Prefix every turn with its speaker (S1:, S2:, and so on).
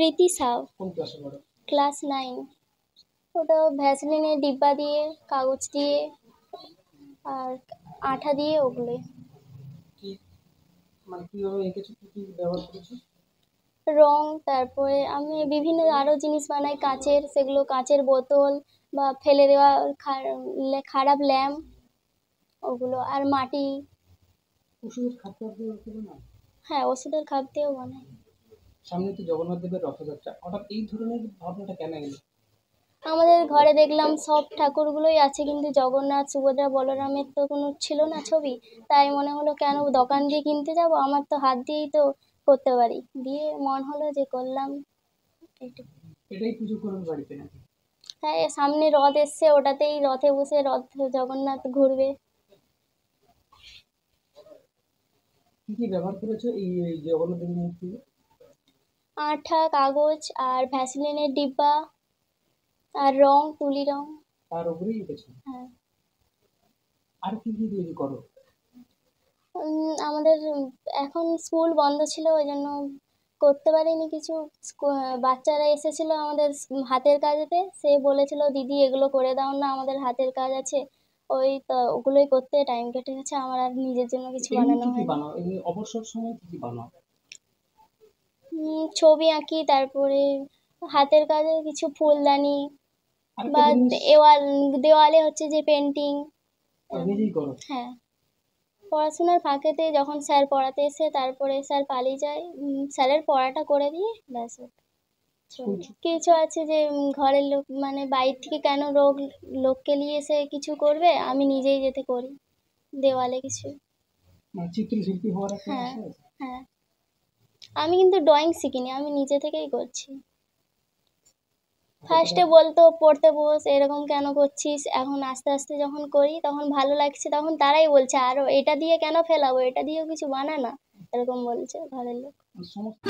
S1: কৃতি সাউ,
S2: কোন ক্লাসে পড়ো?
S1: ক্লাস 9। ওটা ভ্যাসলিনের ডিব্বা দিয়ে, কাগজ দিয়ে আর আঠা দিয়ে, ওগুলোই।
S2: কি মানে কিভাবে এঁকেছো, কি কি ব্যবহার করেছো?
S1: রং, তারপরে আমি বিভিন্ন আরও জিনিস বানাই কাচের, সেগুলো কাচের বোতল বা ফেলে দেওয়া খারাপ ল্যাম্প, ওগুলো। আর মাটি।
S2: ওষুধের খাতা দিয়ে ওগুলো না?
S1: হ্যাঁ, ওষুধের খাপ দিয়েও বানাই।
S2: সামনে তো জগন্নাথ দেবের রথযাত্রা, হঠাৎ এই ধরনের ভাবনাটা কেন এলো?
S1: আমাদের ঘরে দেখলাম সব ঠাকুরগুলোই আছে, কিন্তু জগন্নাথ, সুভদ্রা, বলরামের তো কোনো ছিল না ছবি। তাই মনে হলো কেন দোকান দিয়ে কিনতে যাব, আমার তো হাত দিয়েই তো করতে পারি। দিয়ে মন হলো যে করলাম, এইটুকু।
S2: এটাই পুজো করবে বাড়িতে নাকি?
S1: হ্যাঁ, সামনে রথ এসছে, ওটাতেই রথে বসে রথ জগন্নাথ ঘুরবে।
S2: কি কি ব্যবহার করেছো এই জগন্নাথ দেবের মূর্তি?
S1: আঠা, কাগজ আর ভ্যাসলিনের ডিব্বা আর রং, তুলি রং।
S2: তার উপরেই এঁকেছো?
S1: হ্যাঁ।
S2: আর কি কি তৈরি করো?
S1: আমাদের এখন স্কুল বন্ধ ছিল, ওই জন্য করতে পারিনি কিছু। বাচ্চারা এসেছিল আমাদের হাতের কাজেতে, সে বলেছিল দিদি এগুলো করে দাও না, আমাদের হাতের কাজ আছে। ওই তো ওগুলোই করতে টাইম কেটে গেছে, আমার আর নিজের জন্য কিছু
S2: এমনি
S1: বানানো
S2: কি কি
S1: হয়নি।
S2: বানাও, এমনি অবসর সময় কি কি বানাও?
S1: ছবি আঁকি, তারপরে হাতের কাজে কিছু ফুলদানি
S2: আরেকটা
S1: বা
S2: জিনিস,
S1: দেওয়ালে হচ্ছে যে পেন্টিং।
S2: নিজেই করো?
S1: হ্যাঁ, পড়াশোনার ফাঁকেতে যখন স্যার পড়াতে এসে তারপরে স্যার পালিয়ে যায়, স্যারের পড়াটা করে দিয়ে ব্যাস।
S2: স্কুল
S1: কিছু আছে যে ঘরের লোক মানে বাইরে থেকে কেন লোককে নিয়ে এসে কিছু করবে, আমি নিজেই যেতে করি দেওয়ালে কিছু।
S2: মানে চিত্রশিল্পী হওয়ার একটা
S1: হ্যাঁ,
S2: ইচ্ছা আছে?
S1: হ্যাঁ। আমি কিন্তু ড্রয়িং শিখিনি, আমি নিজে থেকেই করছি। ফার্স্টে বলতো পড়তে বস, এরকম কেন করছিস, এখন আস্তে আস্তে যখন করি তখন ভালো লাগছে, তখন তারাই বলছে আরও এটা দিয়ে কেন ফেলাবো, এটা দিয়েও কিছু বানা না, এরকম বলছে ঘরের লোক।
S2: সমস্ত